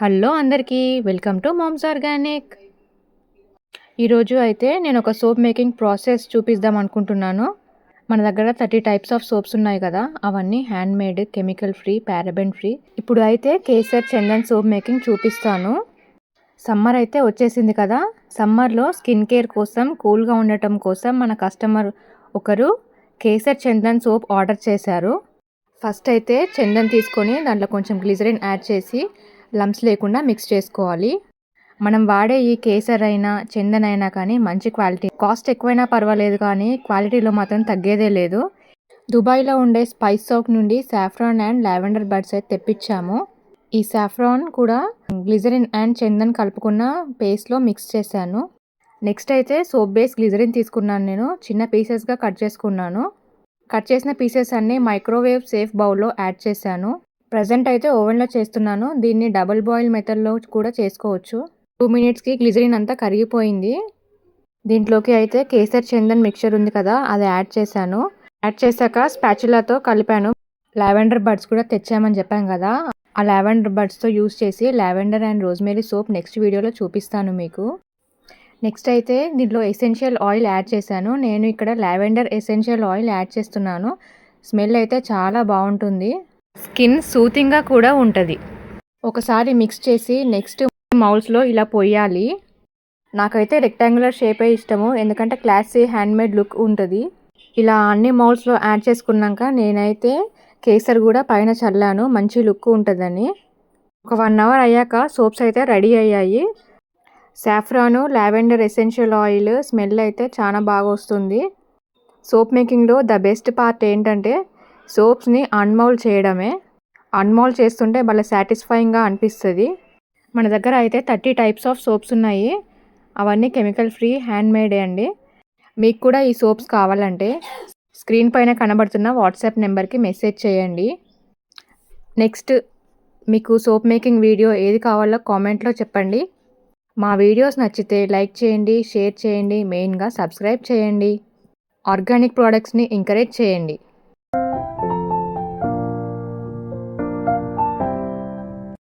Hello అందరికీ welcome to moms organic. ఈరోజు అయితే నేను ఒక సోప్ మేకింగ్ ప్రాసెస్ చూపిద్దాం అనుకుంటున్నాను. మన దగ్గర 30 టైప్స్ ఆఫ్ సోప్స్ ఉన్నాయి కదా, అవన్నీ hand made, chemical free, paraben free. ఇప్పుడు అయితే కేసర్ చందన్ సోప్ మేకింగ్ చూపిస్తాను. సమ్మర్ అయితే వచ్చేసింది కదా, సమ్మర్లో స్కిన్ కేర్ కోసం, కూల్గా ఉండటం కోసం మన కస్టమర్ ఒకరు కేసర్ చందన్ సోప్ ఆర్డర్ చేశారు. ఫస్ట్ అయితే చందన్ తీసుకొని దాంట్లో కొంచెం గ్లిజరిన్ యాడ్ చేసి లమ్స్ లేకుండా మిక్స్ చేసుకోవాలి. మనం వాడే ఈ కేసర్ అయినా చందన్ అయినా కానీ మంచి క్వాలిటీ, కాస్ట్ ఎక్కువైనా పర్వాలేదు కానీ క్వాలిటీలో మాత్రం తగ్గేదే లేదు. దుబాయ్లో ఉండే స్పైస్ సోప్ నుండి సాఫ్రాన్ అండ్ లావెండర్ బడ్స్ అయితే తెప్పించాము. ఈ సాఫ్రాన్ కూడా గ్లిజరిన్ అండ్ చందన్ కలుపుకున్న పేస్ట్లో మిక్స్ చేశాను. నెక్స్ట్ అయితే సోప్ బేస్ గ్లిజరిన్ తీసుకున్నాను. నేను చిన్న పీసెస్గా కట్ చేసుకున్నాను. కట్ చేసిన పీసెస్ అన్నీ మైక్రోవేవ్ సేఫ్ బౌల్లో యాడ్ చేశాను. ప్రజెంట్ అయితే ఓవెన్లో చేస్తున్నాను. దీన్ని డబుల్ బాయిల్ మెథడ్లో కూడా చేసుకోవచ్చు. 2 మినిట్స్కి గ్లిజరిన్ అంతా కరిగిపోయింది. దీంట్లోకి అయితే కేసర్ చందన్ మిక్చర్ ఉంది కదా, అది యాడ్ చేశాను. యాడ్ చేశాక స్పాచులాతో కలిపాను. లావెండర్ బడ్స్ కూడా తెచ్చామని చెప్పాను కదా, ఆ లావెండర్ బడ్స్తో యూస్ చేసి lavender and rosemary soap next వీడియోలో చూపిస్తాను మీకు. నెక్స్ట్ అయితే దీంట్లో ఎసెన్షియల్ ఆయిల్ యాడ్ చేశాను. నేను ఇక్కడ లావెండర్ ఎసెన్షియల్ ఆయిల్ యాడ్ చేస్తున్నాను. స్మెల్ అయితే చాలా బాగుంటుంది, స్కిన్ సూతింగ్గా కూడా ఉంటుంది. ఒకసారి మిక్స్ చేసి నెక్స్ట్ మౌల్స్లో ఇలా పోయాలి. నాకైతే రెక్టాంగులర్ షేపే ఇష్టము, ఎందుకంటే క్లాసీ హ్యాండ్మేడ్ లుక్ ఉంటుంది. ఇలా అన్ని మౌల్స్లో యాడ్ చేసుకున్నాక నేనైతే కేసర్ కూడా పైన చల్లాను, మంచి లుక్ ఉంటుందని. ఒక 1 అవర్ అయ్యాక సోప్స్ అయితే రెడీ అయ్యాయి. సాఫ్రాను, లావెండర్ ఎసెన్షియల్ ఆయిల్ స్మెల్ అయితే చాలా బాగా వస్తుంది. సోప్ మేకింగ్లో ద బెస్ట్ పార్ట్ ఏంటంటే సోప్స్ని అన్మౌల్డ్ చేయడమే. అన్మౌల్డ్ చేస్తుంటే భలే సాటిస్ఫైయింగ్గా అనిపిస్తుంది. మన దగ్గర అయితే 30 టైప్స్ ఆఫ్ సోప్స్ ఉన్నాయి. అవన్నీ కెమికల్ ఫ్రీ, హ్యాండ్ మేడే అండి. మీకు కూడా ఈ సోప్స్ కావాలంటే స్క్రీన్ పైన కనబడుతున్న వాట్సాప్ నెంబర్కి మెసేజ్ చేయండి. నెక్స్ట్ మీకు సోప్ మేకింగ్ వీడియో ఏది కావాలో కామెంట్లో చెప్పండి. మా వీడియోస్ నచ్చితే లైక్ చేయండి, షేర్ చేయండి, మెయిన్గా సబ్స్క్రైబ్ చేయండి. ఆర్గానిక్ ప్రోడక్ట్స్ని ఎంకరేజ్ చేయండి.